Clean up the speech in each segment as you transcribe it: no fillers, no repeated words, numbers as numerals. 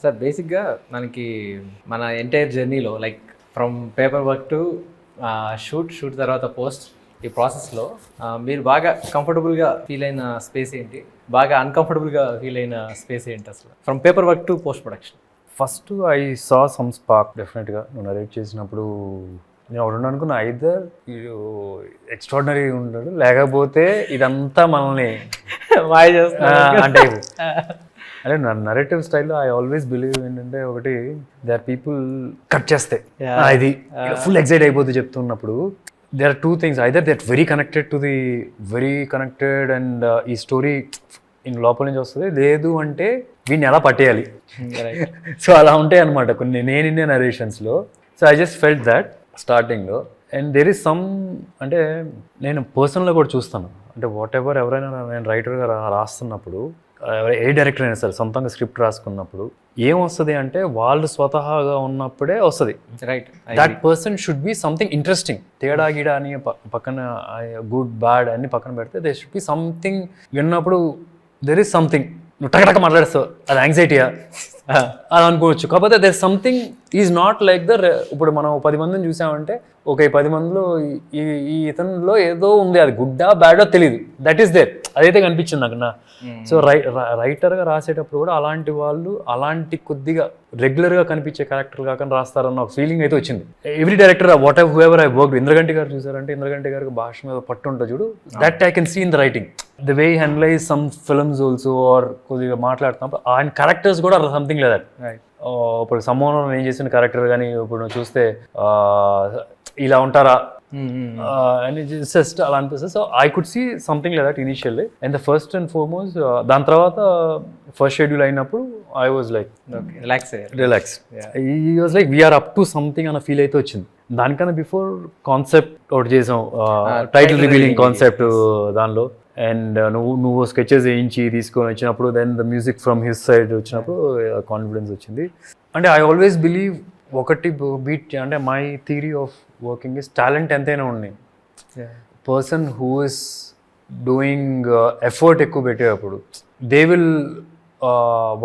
Sir బేసిక్గా మనకి మన ఎంటైర్ జర్నీలో like from paper work to shoot తర్వాత పోస్ట్ ఈ ప్రాసెస్లో మీరు బాగా కంఫర్టబుల్గా ఫీల్ అయిన స్పేస్ ఏంటి, బాగా అన్కంఫర్టబుల్గా ఫీల్ అయిన స్పేస్ ఏంటి అసలు from paper work to post production? First I saw some spark డెఫినెట్గా. నువ్వు నరేట్ చేసినప్పుడు నేను ఒకటి అనుకున్నా, ఐదర్ ఎక్స్ట్రాడినరీ ఉంటాడు లేకపోతే ఇదంతా మనల్ని మాయ చేస్తున్నా అంటే అంటే నా నరేటివ్ స్టైల్లో ఐ ఆల్వేస్ బిలీవ్ ఏంటంటే, ఒకటి దే ఆర్ పీపుల్ కట్ చేస్తే ఇది ఫుల్ ఎక్సైట్ అయిపోతుంది చెప్తున్నప్పుడు. They are two things, either they are very connected and ఈ స్టోరీ ఇన్ లోపల నుంచి వస్తుంది, లేదు అంటే వీడిని ఎలా పట్టేయాలి. సో అలా ఉంటాయి అనమాట కొన్ని నేను నరేషన్స్లో. So I just felt that స్టార్టింగ్లో. అండ్ దెర్ ఈస్ సమ్, అంటే నేను పర్సనల్గా కూడా చూస్తాను, అంటే వాట్ ఎవర్ ఎవరైనా నేను రైటర్గా రాస్తున్నప్పుడు, ఏ డైరెక్టర్ అయినా సరే సొంతంగా స్క్రిప్ట్ రాసుకున్నప్పుడు ఏమొస్తుంది అంటే, వాళ్ళు స్వతహాగా ఉన్నప్పుడే వస్తుంది. Right, that person should be something interesting. తేడా గీడా అని పక్కన గుడ్ బ్యాడ్ అన్ని పక్కన పెడితే దే షుడ్ బి సంథింగ్. విన్నప్పుడు దెర్ ఈస్ సంథింగ్, నువ్వు టకటక మాట్లాడేస్తావు, అది యాంగ్జైటీయా అది అనుకోవచ్చు. కాకపోతే there something is not like ఇప్పుడు మనం 10 మందిని చూసామంటే, ఒక 10 మందిలో ఈ ఇతనిలో ఏదో ఉంది, అది గుడ్డా బ్యాడో తెలియదు, దట్ ఈస్ దేర్, అదైతే కనిపించింది నాకు. సో రైటర్గా రాసేటప్పుడు కూడా అలాంటి వాళ్ళు అలాంటి కొద్దిగా రెగ్యులర్గా కనిపించే క్యారెక్టర్ కాకుండా రాస్తారన్న ఒక ఫీలింగ్ అయితే వచ్చింది. Every director whatever whoever I work, Indraganti garu చూసారంటే, ఇంద్రగంటి గారికి భాష మీద పట్టు ఉంటుంది చూడు, that I can see in the writing. The way handles some films also, or కొద్దిగా మాట్లాడుతున్నప్పుడు ఆయన క్యారెక్టర్స్ కూడా సంథింగ్ లేదు. ఇప్పుడు సమ్మోహన్ నేను చేసిన క్యారెక్టర్ కానీ ఇప్పుడు నువ్వు చూస్తే ఇలా ఉంటారా అని జస్ట్ అలా అనిపిస్తుంది. So I could see something like that initially. And the first and foremost, దాని తర్వాత ఫస్ట్ షెడ్యూల్ అయినప్పుడు I was like relax. He was like we are up to something అన్న ఫీల్ అయితే వచ్చింది. దానికన్నా బిఫోర్ కాన్సెప్ట్ ఒకటి చేసాం, టైటిల్ రివీలింగ్ కాన్సెప్ట్ దానిలో. అండ్ నువ్వు స్కెచెస్ వేయించి తీసుకొని వచ్చినప్పుడు, then the music from his side వచ్చినప్పుడు కాన్ఫిడెన్స్ వచ్చింది. అంటే ఐ ఆల్వేస్ బిలీవ్ ఒకటి బీట్, అంటే my theory of working is talent ఎంతైనా ఉన్నాయి, person who is doing effort ఎక్కువ పెట్టేటప్పుడు దే విల్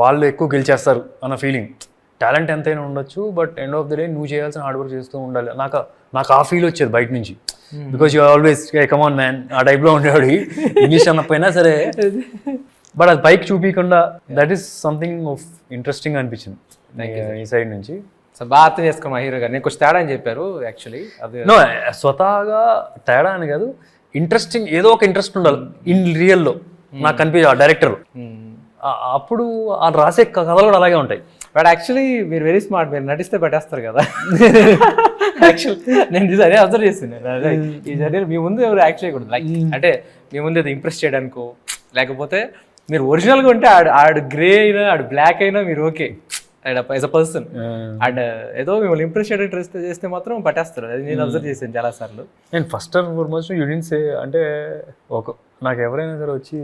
వాళ్ళు ఎక్కువ గెలిచేస్తారు అన్న ఫీలింగ్. టాలెంట్ ఎంతైనా ఉండొచ్చు, but end of the day నువ్వు చేయాల్సిన హార్డ్ వర్క్ చేస్తూ ఉండాలి. నాకు ఆ ఫీల్ వచ్చేది బయట నుంచి, because you always come on man ఆ టైప్లో ఉండేవాడు, ఇంగ్లీష్ అన్నపోయినా సరే. బట్ అది పైకి చూపించకుండా, that is something of interesting అనిపించింది ఈ సైడ్ నుంచి. సో బాగా అర్థం చేసుకున్నా హీరో గారు. నేను కొంచెం తేడా అని చెప్పారు యాక్చువల్లీ. అది నో, స్వతహాగా తేడా అని కాదు, ఇంట్రెస్టింగ్, ఏదో ఒక ఇంట్రెస్ట్ ఉండాలి ఇన్ రియల్లో నాకు కనిపించే ఆ డైరెక్టర్. అప్పుడు ఆ రాసే కథలు కూడా అలాగే ఉంటాయి. బట్ యాక్చువల్లీ మీరు వెరీ స్మార్ట్, మీరు నటిస్తే పెట్టేస్తారు కదా. యాక్చువల్లీ నేను అదే అబ్జర్వ్ చేస్తున్నాను. ఈ జర్నీ మీ ముందు ఎవరు యాక్ట్ చేయకూడదు, లైక్ అంటే మీ ముందు అది ఇంప్రెస్ చేయడానికో, లేకపోతే మీరు ఒరిజినల్గా ఉంటే ఆడు గ్రే అయినా ఆడు బ్లాక్ అయినా మీరు okay as a person. And ఏదో మిమ్మల్ని ఇంప్రెస్ చేయడానికి చేస్తే మాత్రం పట్టేస్తారు. అది నేను అబ్జర్వ్ చేశాను చాలా సార్లు. నేను ఫస్ట్ అండ్ ఫార్మోస్ట్ యూనిట్ సే, అంటే నాకు ఎవరైనా సరే వచ్చి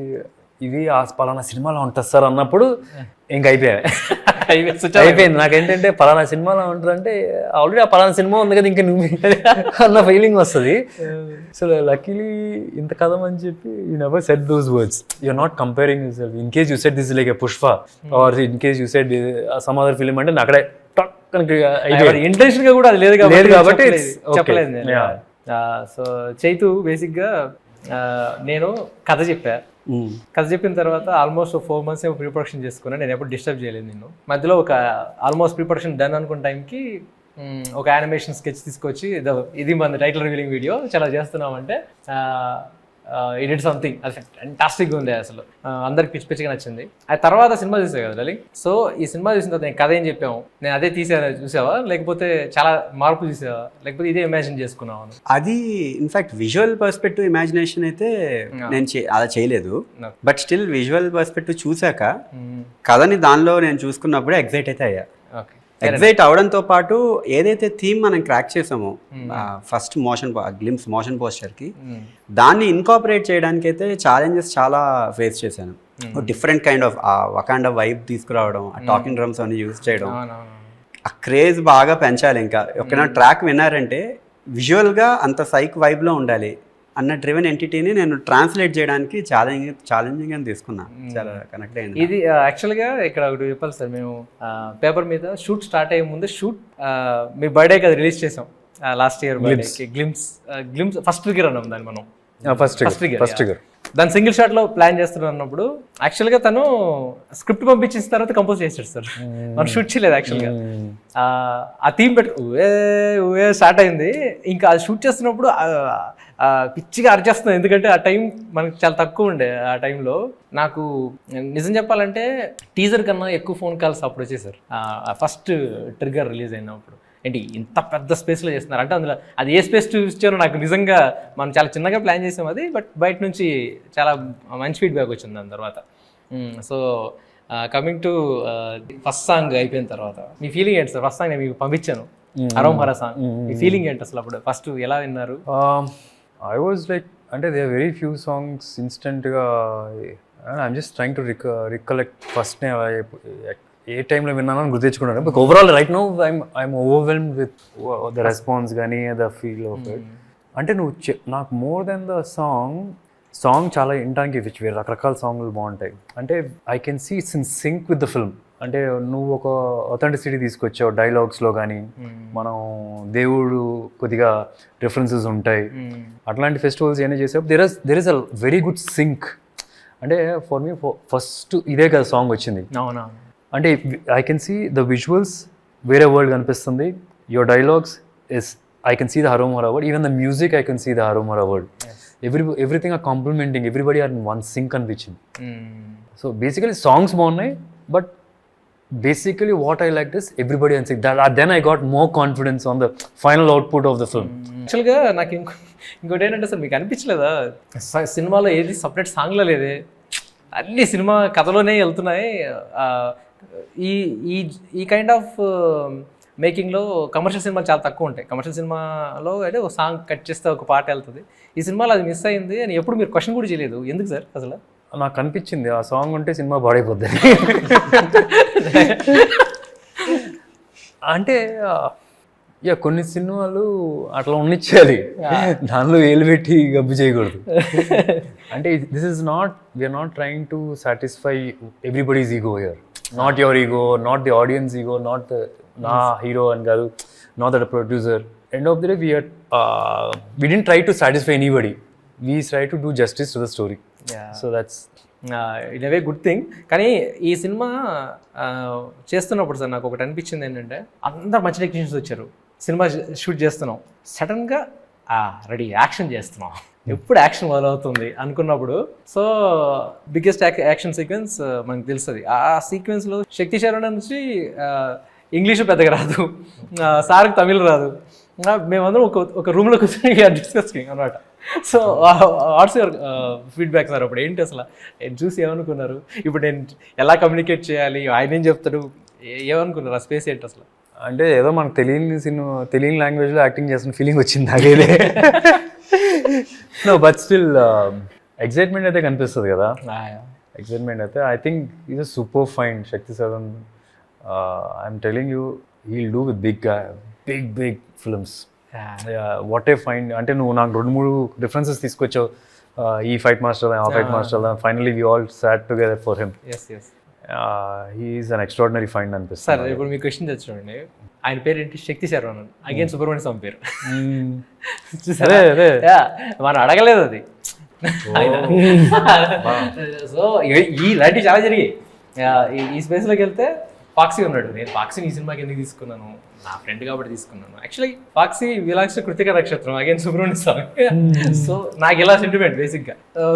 ఇది ఆ పలానా సినిమాలో ఉంటుంది సార్ అన్నప్పుడు ఇంక అయిపోయింది. నాకేంటంటే పలానా సినిమాలో ఉంటుందంటే ఆల్రెడీ ఆ పలానా సినిమా ఉంది కదా, ఇంకా నువ్వు అన్న ఫీలింగ్ వస్తుంది. సో లక్కీలీ ఇంత కథం అని చెప్పి you never set those words. You're not comparing yourself. In case you set this like a Pushpa or in case you set some other film అంటే అక్కడే ఇంటెన్షన్ గా కూడా అది లేదు కాబట్టి చెప్పలేదు నేను. సో చైతు బేసిక్గా నేను కథ చెప్పిన తర్వాత ఆల్మోస్ట్ 4 months ఏమో ప్రీ ప్రొడక్షన్ చేసుకున్నాను. నేను ఎప్పుడు డిస్టర్బ్ చేయలేదు. నేను మధ్యలో ఒక ఆల్మోస్ట్ ప్రీ ప్రొడక్షన్ డన్ అనుకున్న టైంకి ఒక యానిమేషన్ స్కెచ్ తీసుకొచ్చి ఇది మన టైటిల్ రివీలింగ్ వీడియో చాలా చేస్తున్నామంటే ఇట్ సంథింగ్ అది ఫ్యాంటాస్టిక్గా ఉంది. అసలు అందరికి పిచ్చి పిచ్చిగా నచ్చింది. ఆ తర్వాత సినిమా చూసావు కదా లలింగ్. సో ఈ సినిమా చూసిన తర్వాత నేను కథ ఏం చెప్పాము, నేను అదే చూసావా, లేకపోతే చాలా మార్పు చూసావా, లేకపోతే ఇదే ఇమాజిన్ చేసుకున్నావా? అది ఇన్ఫాక్ట్ విజువల్ పర్స్పెక్టివ్ ఇమాజినేషన్ అయితే నేను అలా చేయలేదు. బట్ స్టిల్ విజువల్ పర్స్పెక్టివ్ చూసాక కథని దానిలో నేను చూసుకున్నప్పుడే ఎగ్జైట్ అయితే అయ్యా. ఎగ్జైట్ అవడంతో పాటు ఏదైతే థీమ్ మనం క్రాక్ చేసామో ఫస్ట్ మోషన్ పోస్టర్కి, దాన్ని ఇన్కాపరేట్ చేయడానికి అయితే ఛాలెంజెస్ చాలా ఫేస్ చేశాను. డిఫరెంట్ కైండ్ ఆఫ్ వకాండా వైబ్ తీసుకురావడం, ఆ టాకింగ్ డ్రమ్స్ అన్ని యూజ్ చేయడం, ఆ క్రేజ్ బాగా పెంచాలి. ఇంకా ఒక ట్రాక్ విన్నారంటే విజువల్గా అంత సైక్ వైబ్లో ఉండాలి అన్న డ్రివెన్ ఎంటిటీని నేను ట్రాన్స్లేట్ చేయడానికి ఛాలెంజింగ్ అని తీసుకున్నా. చాలా కనెక్ట్ అయింది. ఇది యాక్చువల్గా ఇక్కడ ఒకటి చెప్పాలి సార్, మేము పేపర్ మీద షూట్ స్టార్ట్ అయ్యే ముందే మీ బర్త్డేకి అది రిలీజ్ చేసాం లాస్ట్ ఇయర్ బర్త్డేకి. గ్లిమ్స్ ఫస్ట్ ఫిగర్ అన్నాం దాన్ని మనం, ఫస్ట్ ఫిగర్. దాని సింగిల్ షాట్ లో ప్లాన్ చేస్తున్నాను అన్నప్పుడు యాక్చువల్ గా తను స్క్రిప్ట్ పంపించిన తర్వాత కంపోజ్ చేసాడు సార్. మనం షూట్ చేయలేదు యాక్చువల్ గా. ఆ థీమ్ ఊవే స్టార్ట్ అయింది. ఇంకా అది షూట్ చేస్తున్నప్పుడు పిచ్చిగా అరిచేస్తున్నాం, ఎందుకంటే ఆ టైం మనకి చాలా తక్కువ ఉండే. ఆ టైంలో నాకు నిజం చెప్పాలంటే టీజర్ కన్నా ఎక్కువ ఫోన్ కాల్స్ అప్పుడు వచ్చేసారు ఫస్ట్ ట్రిగ్గర్ రిలీజ్ అయినప్పుడు. ఏంటి ఇంత పెద్ద స్పేస్లో చేస్తున్నారు అంటే, అందులో అది ఏ స్పేస్ చూపించారో నాకు నిజంగా, మనం చాలా చిన్నగా ప్లాన్ చేసాం అది, బట్ బయట నుంచి చాలా మంచి ఫీడ్బ్యాక్ వచ్చింది దాని తర్వాత. So coming to first song అయిపోయిన తర్వాత మీ ఫీలింగ్ ఏంటి సార్? ఫస్ట్ సాంగ్ నేను మీకు పంపించాను, హరోం హరా సాంగ్. మీ ఫీలింగ్ ఏంటి అసలు అప్పుడు ఫస్ట్ ఎలా విన్నారు? ఐ వాజ్ లైక్, అంటే they are very few songs ఇన్స్టెంట్గా I'm just trying to recollect first ఏ టైంలో విన్నాను అని గుర్తించుకున్నాను. But overall right now I'm overwhelmed with the response కానీ ద ఫీల్ ఆఫ్ ఇట్. అంటే నాకు మోర్ దెన్ ద సాంగ్ చాలా వినడానికి వేరే రకరకాల సాంగ్లు బాగుంటాయి. అంటే I can see it's in sync with the film. అంటే నువ్వు ఒక అథెంటిసిటీ తీసుకొచ్చావు డైలాగ్స్లో కానీ, మనం దేవుడు కొద్దిగా రిఫరెన్సెస్ ఉంటాయి. అట్లాంటి ఫెస్టివల్స్ ఏమైనా చేసేప్పుడు there is a very good sync. అంటే ఫర్ మీ ఫస్ట్ ఇదే కదా సాంగ్ వచ్చింది. అవునా? అంటే I can see the visuals, వేరే వరల్డ్ కనిపిస్తుంది. Your dialogues is I can see the Harom Hara word. Even the music I can see the Harom Hara word. Everything are complimenting, everybody are in one sync అనిపించింది. So basically songs బాగున్నాయి, but basically what I liked is everybody and saying that then I got more confidence on the final output of the film. యాక్చువల్గా నాకు ఇంకోటి ఏంటంటే sir, మీకు అనిపించలేదా సినిమాలో ఏది సపరేట్ సాంగ్లో లేదే, అన్ని సినిమా కథలోనే వెళ్తున్నాయి. ఈ కైండ్ ఆఫ్ మేకింగ్లో కమర్షియల్ సినిమాలు చాలా తక్కువ ఉంటాయి. కమర్షియల్ సినిమాలో అయితే ఒక సాంగ్ కట్ చేస్తే ఒక పాట వెళ్తుంది. ఈ సినిమాలో అది మిస్ అయింది అని ఎప్పుడు మీరు క్వశ్చన్ కూడా చేయలేదు, ఎందుకు సార్? అసలు నాకు అనిపించింది ఆ సాంగ్ ఉంటే సినిమా పాడైపోద్ది. అంటే కొన్ని సినిమాలు అట్లా ఉండిచ్చేయాలి, దానిలో ఏలు పెట్టి గబ్బు చేయకూడదు. అంటే we are not trying to satisfy everybody's ego here. Not your ego, not the audience ego, not నా హీరో అని కాదు, not that producer. End of the day we didn't try to satisfy anybody. We try to do justice to the story. So that's in a way good thing. కానీ ఈ cinema చేస్తున్నప్పుడు sir నాకు ఒకటి అనిపించింది ఏంటంటే, అందరు మంచి టెక్నీషియన్స్ వచ్చారు, సినిమా షూట్ చేస్తున్నాం, సడన్గా రెడీ యాక్షన్ చేస్తున్నాం, ఎప్పుడు యాక్షన్ మొదలవుతుంది అనుకున్నప్పుడు, సో బిగ్గెస్ట్ యాక్షన్ సీక్వెన్స్ మనకు తెలుస్తుంది. ఆ సీక్వెన్స్లో శక్తి శరణ నుంచి ఇంగ్లీషు పెద్దగా రాదు, సార్కి తమిళ్ రాదు, మేమందరం ఒక రూమ్లో కూర్చొని డిస్కసింగ్ అనమాట. So what's your feedback sir? అప్పుడు ఏంటి అసలు చూసి ఏమనుకున్నారు? ఇప్పుడు నేను ఎలా కమ్యూనికేట్ చేయాలి, ఆయన ఏం చెప్తాడు, ఏమనుకున్నారు? ఆ స్పేస్ ఏంటి అసలు? అంటే ఏదో మనకు తెలియని లాంగ్వేజ్లో యాక్టింగ్ చేస్తున్న ఫీలింగ్ వచ్చింది నాకేదే. బట్ స్టిల్ ఎక్సైట్మెంట్ అయితే కనిపిస్తుంది కదా. ఎక్సైట్మెంట్ అయితే I think is a super fine Shakti సదన్. I'm telling you, he'll do with big films. What a fine. అంటే నువ్వు నాకు 2-3 రిఫరెన్సెస్ తీసుకొచ్చావు, ఈ ఫైట్ మాస్టర్, ఆ fight master. Finally we all sat together for him. He is an extraordinary find అనిపిస్తుంది. Sir ఇప్పుడు మీ క్వశ్చన్ తెచ్చుకోండి, ఆయన పేరు ఏంటి? శక్తి శర్మ. అగైన్ సుబ్రహ్మణ్య స్వామి పేరు. మనం అడగలేదు అది. సో ఇలాంటివి చాలా జరిగాయి. ఈ స్పేస్లోకి వెళ్తే పాక్సీ ఉన్నాడు. నేను పాక్సీని ఈ సినిమాకి ఎందుకు తీసుకున్నాను, నా ఫ్రెండ్ కాబట్టి తీసుకున్నాను. యాక్చువల్లీ పాక్సీ విలాక్ష కృతిక నక్షత్రం, అగైన్ సుబ్రహ్మణ్య స్వామి. సో నాకు ఇలా సెంటిమెంట్ బేసిక్గా.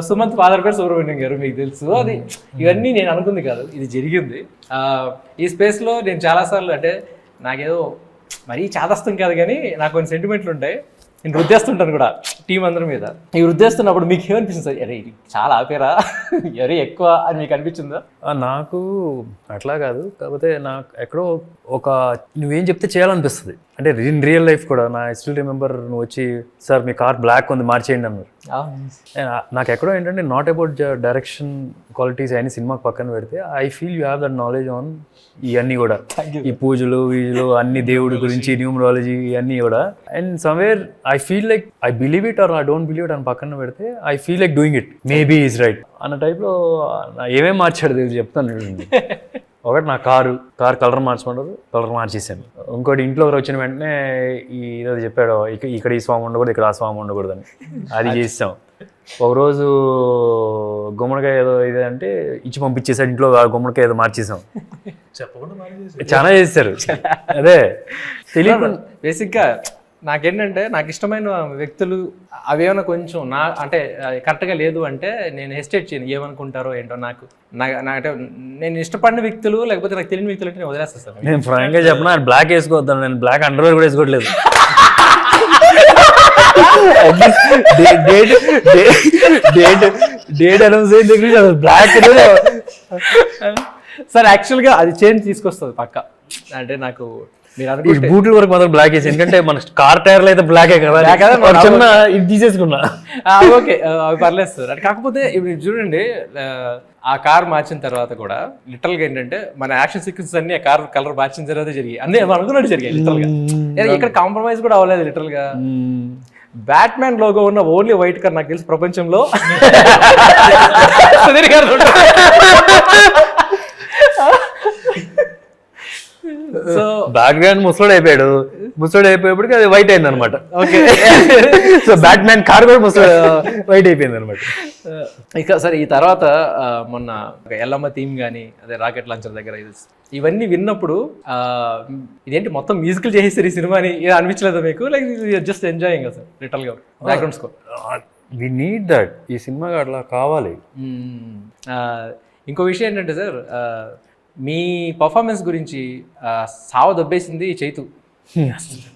సుమంత్ ఫాదర్ పేరు సుబ్రహ్మణ్యం గారు, మీకు తెలుసు. అది ఇవన్నీ నేను అనుకుంది కాదు, ఇది జరిగింది. ఈ స్పేస్లో నేను చాలాసార్లు, అంటే నాకేదో మరీ చాదస్తం కాదు కానీ నాకు కొన్ని సెంటిమెంట్లు ఉంటాయి. నేను వృద్ధేస్తుంటాను కూడా టీం అందరి మీద. ఈ వృద్ధేస్తున్నప్పుడు మీకు ఏమనిపిస్తుంది సార్? అరే ఇది చాలా ఆపేరా, అరే ఎక్కువ అని మీకు అనిపించిందా? నాకు అట్లా కాదు, కాకపోతే నాకు ఎక్కడో ఒక నువ్వేం చెప్తే చేయాలనిపిస్తుంది. అంటే ఇన్ రియల్ లైఫ్ కూడా నా స్టిల్ రిమెంబర్, నువ్వు వచ్చి సార్ మీ కార్ బ్లాక్ ఉంది మార్చేయండి అన్నారు. నాకు ఎక్కడో ఏంటంటే నాట్ అబౌట్ డైరెక్షన్ క్వాలిటీస్ అయిన సినిమాకి పక్కన పెడితే, I feel you have that knowledge on ఇవన్నీ కూడా, ఈ పూజలు వీజులు అన్ని దేవుడి గురించి, న్యూమరాలజీ ఇవన్నీ కూడా. And somewhere I feel like I believe it or I don't believe it అని పక్కన పెడితే I feel like doing it maybe is right అన్న టైప్లో ఏమేమి మార్చాడు తెలియదు చెప్తాను. ఒకటి నా కారు కలర్ మార్చమంటారు, కలర్ మార్చేసాను. ఇంకోటి ఇంట్లో వచ్చిన వెంటనే ఏదో చెప్పాడు, ఇక్కడ ఈ స్వామి ఉండకూడదు, ఇక్కడ ఆ స్వామి ఉండకూడదు అని, అది చేసాం. ఒకరోజు గుమ్మడికాయ ఏదో ఇదే అంటే ఇచ్చి పంపించేసాడు, ఇంట్లో గుమ్మడికాయ ఏదో మార్చేసాం. చాలా చేశారు. అదే తెలియదు. బేసిక్గా నాకేంటంటే నాకు ఇష్టమైన వ్యక్తులు అవేమైనా కొంచెం నా అంటే కరెక్ట్గా లేదు అంటే నేను హెసిటేట్ చేయను, ఏమనుకుంటారో ఏంటో. నాకు అంటే నేను ఇష్టపడిన వ్యక్తులు లేకపోతే నాకు తెలియని వ్యక్తులు అంటే నేను వదిలేస్తాను. నేను ఫ్రాంక్గా చెప్పిన బ్లాక్ వేసుకోవద్దాను, నేను బ్లాక్ అండర్వేర్ కూడా వేసుకోవట్లేదు. డేట్ అనౌన్స్ అయిన దగ్గర బ్లాక్ సార్ యాక్చువల్గా అది చేంజ్ తీసుకొస్తుంది పక్క. అంటే నాకు మీరు బూట్ల వరకు మాత్రం బ్లాక్ వేసి, ఎందుకంటే మన కార్ టైర్లు అయితే బ్లాకే కదా, చిన్న ఇది తీసేసుకున్నా. ఓకే అవి పర్లేదు సార్. అంటే కాకపోతే ఇప్పుడు చూడండి, ఆ కార్ మార్చిన తర్వాత కూడా లిటరల్ గా ఏంటంటే మన యాక్షన్ సీక్వెన్స్ అన్ని ఆ కార్ కలర్ మార్చిన తర్వాత జరిగాయి, అన్నీ అనుకున్నట్టు జరిగాయి లిటరల్ గా. ఇక్కడ కాంప్రమైజ్ కూడా అవ్వలేదు లిటరల్ గా. బ్యాట్ మ్యాన్ లోగో ఉన్న ఓన్లీ వైట్ కార్ నాకు తెలిసి ప్రపంచంలో సుధీర్ గారు. సో బ్యాక్గ్రౌండ్ ముసలోడు అయిపోయేప్పటికి అది వైట్ అయింది అనమాట. Okay, so bat man car కూడా ముసలోడు వైట్ అయిపోయింది అనమాట. ఇక సరే ఈ తర్వాత మొన్న ఎల్లమ్మ థీమ్ కానీ అదే రాకెట్ లాంచర్ దగ్గర ఇవన్నీ విన్నప్పుడు ఇదేంటి మొత్తం మ్యూజికల్ చేసేసారు ఈ సినిమాని అనిపించలేదా మీకు? Like just enjoying sir literal గా background score. We need that, ఈ సినిమాకి అట్లా కావాలి. ఇంకో విషయం ఏంటంటే సార్, మీ పర్ఫార్మెన్స్ గురించి సావ దొబ్బేసింది చైతు.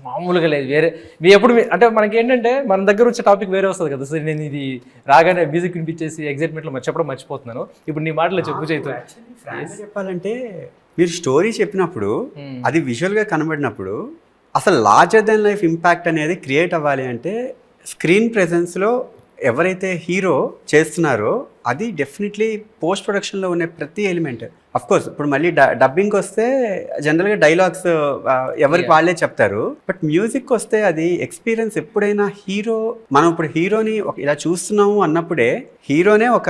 మామూలుగా లేదు. వేరే మీ ఎప్పుడు అంటే మనకి ఏంటంటే మన దగ్గర వచ్చే టాపిక్ వేరే వస్తుంది కదా సార్. నేను ఇది రాగానే మ్యూజిక్ వినిపించేసి ఎగ్జైట్మెంట్లో చెప్పడం మర్చిపోతున్నాను. ఇప్పుడు నీ మాటలో చెప్పు చైతు. చెప్పాలంటే మీరు స్టోరీ చెప్పినప్పుడు అది విజువల్గా కనబడినప్పుడు అసలు లార్జర్ దెన్ లైఫ్ ఇంపాక్ట్ అనేది క్రియేట్ అవ్వాలి అంటే స్క్రీన్ ప్రెజెన్స్లో ఎవరైతే హీరో చేస్తున్నారో అది డెఫినెట్లీ పోస్ట్ ప్రొడక్షన్లో ఉన్న ప్రతి ఎలిమెంట్. అఫ్కోర్స్ ఇప్పుడు మళ్ళీ డబ్బింగ్కి వస్తే జనరల్గా డైలాగ్స్ ఎవరికి వాళ్ళే చెప్తారు, బట్ మ్యూజిక్ వస్తే అది ఎక్స్పీరియన్స్. ఎప్పుడైనా మనం ఇప్పుడు హీరోని ఇలా చూస్తున్నాము అన్నప్పుడే హీరోనే ఒక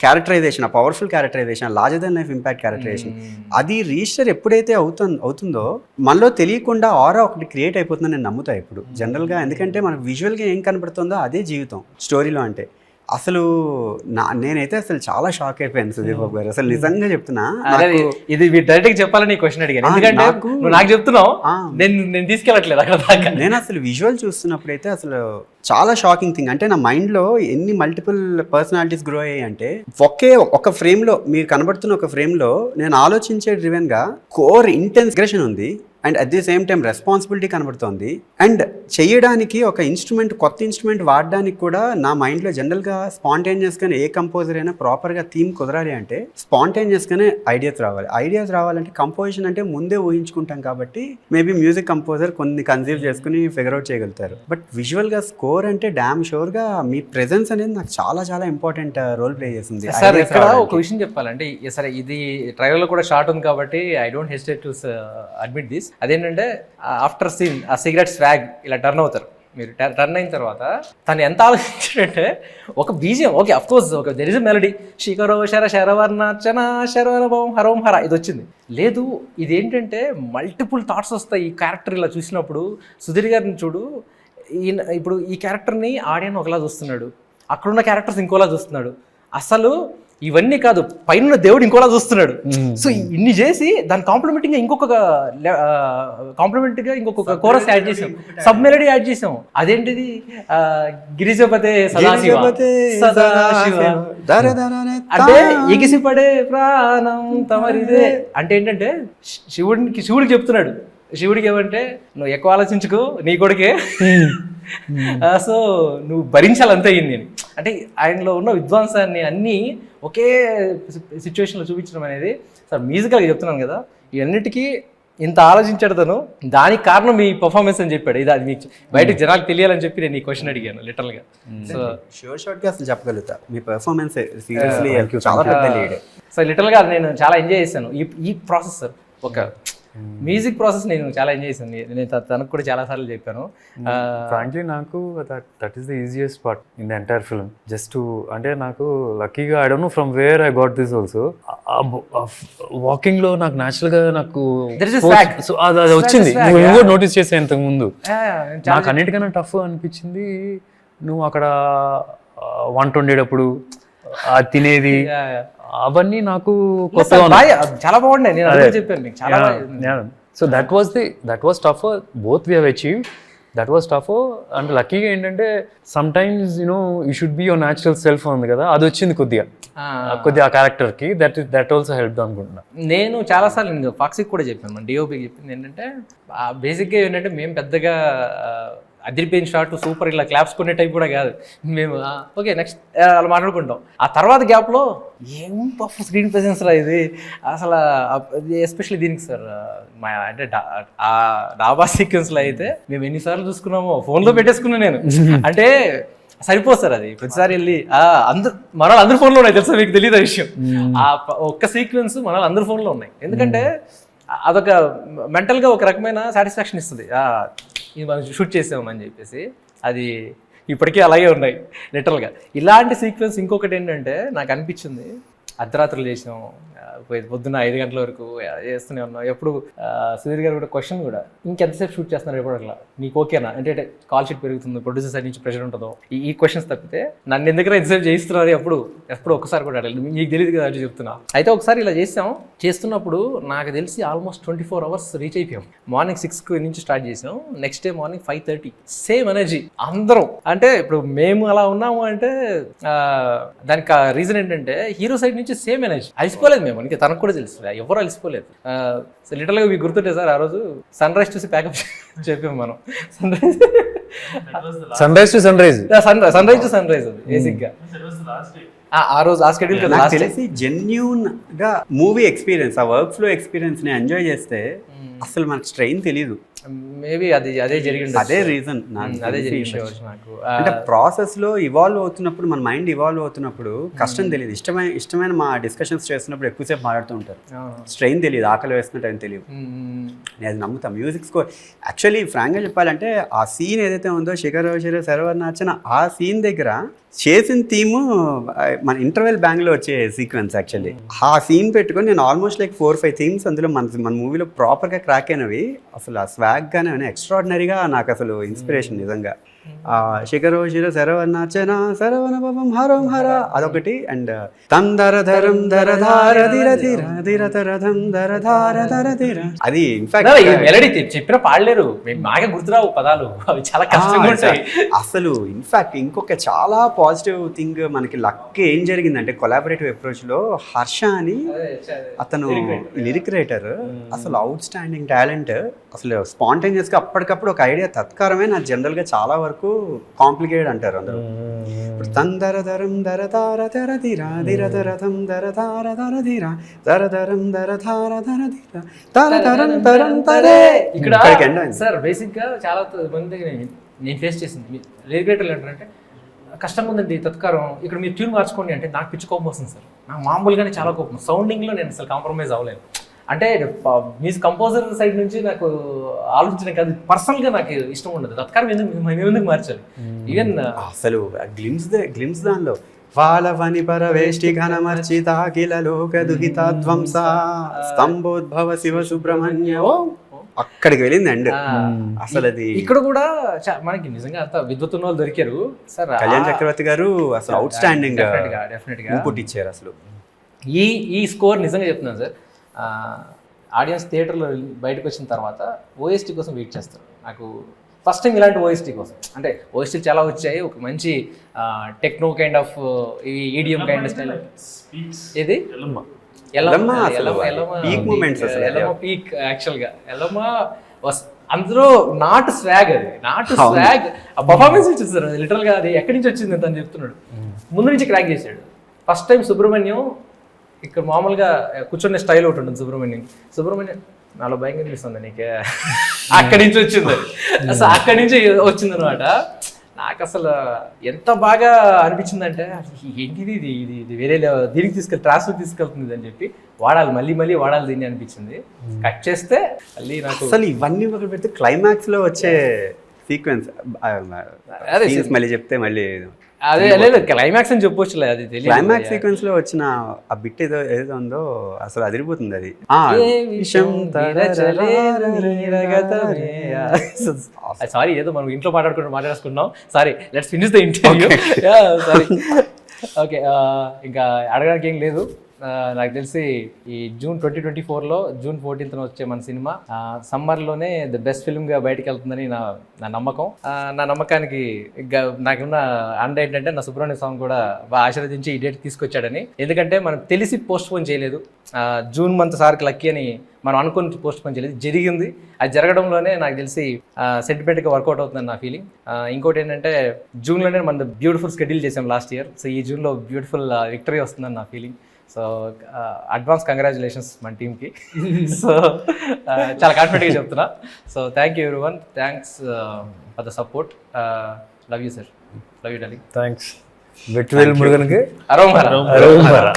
characterisation, powerful characterisation, larger than life impact characterisation, అది రిజిస్టర్ ఎప్పుడైతే అవుతుందో మనలో తెలియకుండా ఆరా ఒకటి క్రియేట్ అయిపోతుందని నేను నమ్ముతా ఇప్పుడు జనరల్గా. ఎందుకంటే మనకు విజువల్గా ఏం కనబడుతుందో అదే జీవితం స్టోరీలో. అంటే అసలు నేనైతే అసలు చాలా షాక్ అయిపోయాను సుధీర్ బాబు గారు, అసలు నిజంగా చెప్తున్నా. ఇది డైరెక్ట్ గా చెప్పాలని క్వశ్చన్ అడిగాను, ఎందుకంటే నాకు చెప్తున్నావు, నేను తీసుకెళ్ళట్లేదు అక్కడ దాకా. నేను అసలు విజువల్ చూస్తున్నప్పుడు అయితే అసలు చాలా షాకింగ్ థింగ్. అంటే నా మైండ్లో ఎన్ని మల్టిపుల్ పర్సనాలిటీస్ గ్రో అయ్యాయి అంటే ఒక ఫ్రేమ్లో మీరు కనబడుతున్న ఒక ఫ్రేమ్లో నేను ఆలోచించే డ్రివెన్గా కోర్ ఇంటెన్స్ అగ్రెషన్ ఉంది, and at the same time responsibility కనబడుతోంది. అండ్ చేయడానికి ఒక కొత్త ఇన్స్ట్రుమెంట్ వాడడానికి కూడా నా మైండ్లో జనరల్గా స్పాంటేనియస్గానే ఏ కంపోజర్ అయినా ప్రాపర్గా థీమ్ కుదరాలి అంటే స్పాంటేనియస్గానే ఐడియాస్ రావాలంటే కంపోజిషన్ అంటే ముందే ఊహించుకుంటాం కాబట్టి మేబీ మ్యూజిక్ కంపోజర్ కొన్ని కన్సీవ్ చేసుకుని ఫిగర్ అవుట్ చేయగలుగుతారు. బట్ విజువల్గా స్కోర్ అంటే డామ్ షూర్గా మీ ప్రెజెన్స్ అనేది నాకు చాలా చాలా ఇంపార్టెంట్ రోల్ ప్లే చేసింది. సార్ ఇక్కడ ఒక విషయం చెప్పాలంటే, సరే ఇది ట్రైలర్లో కూడా షార్ట్ ఉంది కాబట్టి I don't hesitate to admit this. అదేంటంటే ఆఫ్టర్ సీన్ ఆ సిగరెట్ స్వాగ్ ఇలా టర్న్ అవుతారు. మీరు టర్న్ అయిన తర్వాత తను ఎంత ఆలోచించాడంటే ఒక బీజియం, ఓకే అఫ్ కోర్స్ ఒక దెర్ ఇస్ ఎ మెలడీ, శిఖరో శర శరవర్ణర్చన శరవరభం హరోం హర, ఇది వచ్చింది. లేదు ఇదేంటంటే మల్టిపుల్ థాట్స్ వస్తాయి ఈ క్యారెక్టర్ ఇలా చూసినప్పుడు. సుధీర్ గారిని చూడు, ఇప్పుడు ఈ క్యారెక్టర్ని ఆడియన్ ఒకలా చూస్తున్నాడు, అక్కడున్న క్యారెక్టర్స్ ఇంకోలా చూస్తున్నాడు. అసలు ఇవన్నీ కాదు, పైన దేవుడు ఇంకోలా చూస్తున్నాడు. సో ఇన్ని చేసి దాని కాంప్లిమెంట్గా ఇంకొక కోరస్ యాడ్ చేసాం, సబ్ మెలడీ యాడ్ చేసాం. అదేంటిది గిరిజపతే సదాశివ అంటే ఎగిసిపడే ప్రాణం తమరిదే అంటే ఏంటంటే శివుడికి చెప్తున్నాడు. శివుడికి ఏమంటే నువ్వు ఎక్కువ ఆలోచించుకో, నీ కొడుకే, సో నువ్వు భరించాలంతే అయింది అని. అంటే ఆయనలో ఉన్న విద్వాంసాన్ని అన్నీ ఒకే సిచ్యువేషన్లో చూపించడం అనేది సార్ మ్యూజికల్గా చెప్తున్నాను కదా, ఇవన్నిటికీ ఇంత ఆలోచించాడు తను. దానికి కారణం మీ పర్ఫార్మెన్స్ అని చెప్పాడు. ఇది అది మీకు బయటకు జనాలకు తెలియాలని చెప్పి నేను ఈ క్వశ్చన్ అడిగాను లిటరల్గా. సో షార్ట్గా అసలు చెప్పగలుగుతా మీ పర్ఫార్మెన్స్ సీరియస్లీ చాలా పెద్ద లీడ్. సో లిటరల్గా నేను చాలా ఎంజాయ్ చేశాను ఈ ప్రాసెస్ సార్. ఒక మ్యూజిక్ ప్రాసెస్ నేను చాలా ఎంజాయ్ చేశాను. నేను తనకు కూడా చాలా సార్లు చెప్పాను. ఫ్రాంక్లీ నాకు that is the easiest part in the entire film. Just అంటే నాకు లక్కీగా I don't know from where I got this also. Walking లో నాకు న్యాచురల్ గా నాకు అది వచ్చింది. నువ్వు నోటీస్ చేసా ఇంతకు ముందు. నాకు అన్నిటికన్నా టఫ్ అనిపించింది నువ్వు అక్కడ వంట వండేటప్పుడు తినేది అవన్నీ నాకు చాలా బాగున్నాయి. నేను అదే చెప్పాను మీకు చాలా. So that was tough. Both we have achieve. That was tough. And లక్కీగా ఏంటంటే some times you know you should be your natural self ఉంది కదా, అది వచ్చింది కొద్దిగా ఆ క్యారెక్టర్ కి. దట్ ఆల్సో హెల్ప్ అనుకుంటున్నా. నేను చాలాసార్లు నేను ఫాక్సీకి కూడా చెప్పాను, మన డిఓపికి చెప్పింది ఏంటంటే బేసిక్గా ఏంటంటే మేము పెద్దగా అదిరిపోయిన షాట్ సూపర్ ఇలా క్లాప్స్ కొనే టైప్ కూడా కాదు. మేము ఓకే నెక్స్ట్ అలా మాట్లాడుకుంటాం. ఆ తర్వాత గ్యాప్లో ఏం పఫ్ స్క్రీన్ ప్రెజెన్స్ రా ఇది అసలు, ఎస్పెషల్లీ దీనికి సార్ మా అంటే ఆ డాబా సీక్వెన్స్లో అయితే మేము ఎన్నిసార్లు చూసుకున్నామో ఫోన్లో పెట్టేసుకున్నాను నేను. అంటే సరిపోదు సార్ అది ప్రతిసారి వెళ్ళి మన అందరి ఫోన్లో ఉన్నాయి తెలుసా మీకు తెలియదు ఆ విషయం. ఆ ఒక్క సీక్వెన్స్ మన అందరి ఫోన్లో ఉన్నాయి. ఎందుకంటే అదొక మెంటల్గా ఒక రకమైన సాటిస్ఫాక్షన్ ఇస్తుంది. ఇది మనం షూట్ చేసామని చెప్పేసి అది ఇప్పటికీ అలాగే ఉన్నాయి లిటరల్గా. ఇలాంటి సీక్వెన్స్ ఇంకొకటి ఏంటంటే నాకు అనిపించింది, అర్ధరాత్రులు చేసినాం, పొద్దున్న 5 గంటల వరకు చేస్తూనే ఉన్నాం. ఎప్పుడు సుధీర్ గారు కూడా క్వశ్చన్ కూడా ఇంకెంతసేపు షూట్ చేస్తున్నారు ఎప్పుడట్లా నీకు ఓకేనా అంటే కాల్ షీట్ పెరుగుతుంది, ప్రొడ్యూసర్ సైడ్ నుంచి ప్రెషర్ ఉంటుందో, ఈ క్వశ్చన్స్ తప్పితే నన్ను ఎందుకు ఎంతసేపు చేయిస్తున్నారు ఎప్పుడు ఒక్కసారి కూడా అడగలేదు. మీకు తెలియదు కదా అని చెప్తున్నా. అయితే ఒకసారి ఇలా చేస్తున్నప్పుడు నాకు తెలిసి ఆల్మోస్ట్ 24 hours రీచ్ అయిపోయాం. మార్నింగ్ 6 నుంచి స్టార్ట్ చేసాం, next day morning 5:30. Same energy అందరం. అంటే ఇప్పుడు మేము అలా ఉన్నాము అంటే దానికి రీజన్ ఏంటంటే హీరో సైడ్ నుంచి సేమ్ ఎనర్జీ. అలసిపోలేదు మేము, ఇంకా తనకు కూడా తెలుసు ఎవరు అలసిపోలేదు. లిటరల్గా మీకు గుర్తుంటే సార్ ఆ రోజు సన్ రైజ్ చూసి ప్యాకప్ చెప్పాము మనం. Sunrise to sunrise బేసిక్గా ఆ రోజు ఆ స్కెడ్యూల్ నాకు తెలిసి జెన్యూన్ గా మూవీ ఎక్స్పీరియన్స్, ఆ వర్క్ ఫ్లో ఎక్స్పీరియన్స్ ని ఎంజాయ్ చేస్తే అసలు మనకు స్ట్రెయిన్ తెలీదు. మేబీ అదే జరిగింది. అదే రీజన్ అదే జరిగింది నాకు. అంటే ప్రాసెస్ లో ఇవాల్వ్ అవుతున్నప్పుడు, మన మైండ్ ఇవాల్వ్ అవుతున్నప్పుడు కష్టం తెలియదు. ఇష్టమైన మా డిస్కషన్స్ చేస్తున్నప్పుడు ఎక్కువసేపు మాట్లాడుతూ ఉంటారు, స్ట్రెయిన్ తెలియదు, ఆకలి వేస్తున్న టైం తెలియదు. నేను అది నమ్ముతా. మ్యూజిక్ స్కోర్ యాక్చువల్లీ ఫ్రాంక్గా చెప్పాలంటే ఆ సీన్ ఏదైతే ఉందో శేఖర్ శరవర్నార్చన, ఆ సీన్ దగ్గర చేసిన థీము మన ఇంటర్వెల్ బ్యాంగ్లో వచ్చే సీక్వెన్స్. యాక్చువల్లీ ఆ సీన్ పెట్టుకొని నేను ఆల్మోస్ట్ లైక్ 4-5 థీమ్స్ అందులో మన మూవీలో ప్రాపర్గా క్రాక్ అయినవి. అసలు ఆ స్వాగ్ గానే ఎక్స్ట్రాడినరీగా నాకు అసలు ఇన్స్పిరేషన్ నిజంగా. శిఖరో శిర శరవన్నార్చన శరవణ పవం హరం హర అదొకటి. అండ్ తందరధరం ధరధార ధిర ధిర ధిరతరధం ధరధార ధర ధిర, అది ఇన్ఫాక్ట్ మెలడీ చెప్పిన పాడలేరు, మాకే గుర్తురావు పదాలు, అవి చాలా కష్టంగా ఉంటాయి అసలు. ఇన్ఫాక్ట్ ఇంకొక చాలా పాజిటివ్ థింగ్ మనకి లక్ ఏం జరిగిందంటే కొలాబరేటివ్ అప్రోచ్ లో హర్ష అని అతను లిరిక్ రైటర్, అసలు అవుట్ స్టాండింగ్ టాలెంట్. అసలు స్పాంటేనియస్ గా అప్పటికప్పుడు ఒక ఐడియా తత్కారమే. నాకు జనరల్ గా చాలా వరకు కాంప్లికేటెడ్ అంటారు అందరూ. ఇప్పుడు తందరధరం ధరధార ధర ధిర ధిరధరథం ధరధార ధర ధిర ధరధరం ధరధార ధర ధిర ధరధరం ధరం తరే. ఇక్కడ సార్ బేసిక్ గా చాలా మంది నేను ఫేస్ చేసింది లిరిక్ రైటర్లు ఏంటంటే కష్టంగా ఉందండి తత్కారం, ఇక్కడ మీరు ట్యూన్ మార్చుకోండి అంటే నాకు పిచ్చి కోపం వస్తుంది సార్. నాకు మామూలుగానే చాలా కోపం. సౌండింగ్లో నేను అసలు కాంప్రమైజ్ అవ్వలేను. అంటే మ్యూజిక్ కంపోజర్ సైడ్ నుంచి నాకు ఆలోచించడం కాదు, పర్సనల్గా నాకు ఇష్టం ఉండదు తత్కారం. ఎందుకు మార్చాలి? ఈవెన్ అసలు గ్లిమ్స్ దానిలో వాలవని పరవేష్టి ఘనమర్చితాఖిల లోక దుహిత ధ్వంస స్తంభోద్భవ శివ సుబ్రహ్మణ్య అక్కడికి వెళ్ళిందండి. అసలు అది ఇక్కడ కూడా మనకి నిజంగా అంత విద్వత్తున్న వాళ్ళు దొరికారు సార్. కళ్యాణ్ చక్రవర్తి గారు అసలు అవుట్ స్టాండింగ్ ఇన్పుట్ ఇచ్చారు. అసలు ఈ స్కోర్ నిజంగా చెప్తున్నాను సార్, ఆడియన్స్ థియేటర్లో బయటకు వచ్చిన తర్వాత ఓఎస్టీ కోసం వెయిట్ చేస్తారు. నాకు ఫస్ట్ టైం ఇలాంటి ఓఎస్టీ కోసం, అంటే ఓఎస్టీ చాలా వచ్చాయి, ఒక మంచి techno kind of ఈడియం kind of style. ఇది పీక్ యాక్చువల్గా ఎల్లమ్మ అందులో నాట్ స్వాగ్, అది స్వాగ్ పర్ఫార్మెన్స్ ఇచ్చింది సార్. లిటరల్గా అది ఎక్కడి నుంచి వచ్చింది అని చెప్తున్నాడు, ముందు నుంచి క్రాక్ చేశాడు. ఫస్ట్ టైం సుబ్రహ్మణ్యం ఇక్కడ మామూలుగా కూర్చునే స్టైల్ ఒకటి ఉంటుంది. సుబ్రహ్మణ్యం నాలో భయం కనిపిస్తుంది నీకే, అక్కడి నుంచి వచ్చింది. అసలు అక్కడి నుంచి వచ్చింది అనమాట. నాకు అసలు ఎంత బాగా అనిపించిందంటే ఏంటిది ఇది ఇది ఇది వేరే దీనికి ట్రాన్స్ఫర్ తీసుకెళ్తుంది అని చెప్పి వాడాలి మళ్ళీ వాడాలి దీన్ని అనిపించింది. కట్ చేస్తే మళ్ళీ నాకు అసలు ఇవన్నీ ఒకటి పెడితే క్లైమాక్స్ లో వచ్చే సీక్వెన్స్ అదే మళ్ళీ చెప్తే మళ్ళీ అదే లేదు క్లైమాక్స్ అని చెప్పొచ్చులే, అది తెలియదు. క్లైమాక్స్ సీక్వెన్స్ లో వచ్చిన ఆ బిట్ ఏదో ఉందో అసలు అదిరిపోతుంది అది. సారీ ఏదో మనం ఇంట్లో మాట్లాడుకున్నాం. Sorry, let's finish the interview. Sorry, okay. ఇంకా అడగడానికి ఏం లేదు. నాకు తెలిసి ఈ జూన్ 2024లో June 14th వచ్చే మన సినిమా సమ్మర్లోనే ద బెస్ట్ ఫిల్మ్గా బయటకు వెళ్తుందని నా నమ్మకం. నా నమ్మకానికి నాకున్న అండ ఏంటంటే నా సుబ్రహ్మణ్య స్వామి కూడా బాగా ఆశీర్వదించి ఈ డేట్ తీసుకొచ్చాడని. ఎందుకంటే మనం తెలిసి పోస్ట్ పోన్ చేయలేదు. జూన్ మంత్ సార్కి లక్కీ అని మనం అనుకుని పోస్ట్ పోన్ చేయలేదు, జరిగింది. అది జరగడంలోనే నాకు తెలిసి సెంటిమెంట్గా వర్కౌట్ అవుతుందని నా ఫీలింగ్. ఇంకోటి ఏంటంటే జూన్లోనే మనం బ్యూటిఫుల్ షెడ్యూల్ చేసాం లాస్ట్ ఇయర్. సో ఈ జూన్లో బ్యూటిఫుల్ విక్టరీ వస్తుందని నా ఫీలింగ్. సో అడ్వాన్స్ కంగ్రాచులేషన్స్ మన టీమ్కి. సో చాలా కాన్ఫిడెంట్గా చెప్తున్నా. So thank you everyone, thanks for the support. Love you sir, love you darling. Thanks. Vetrivel మురుగన్కి అరోమరా.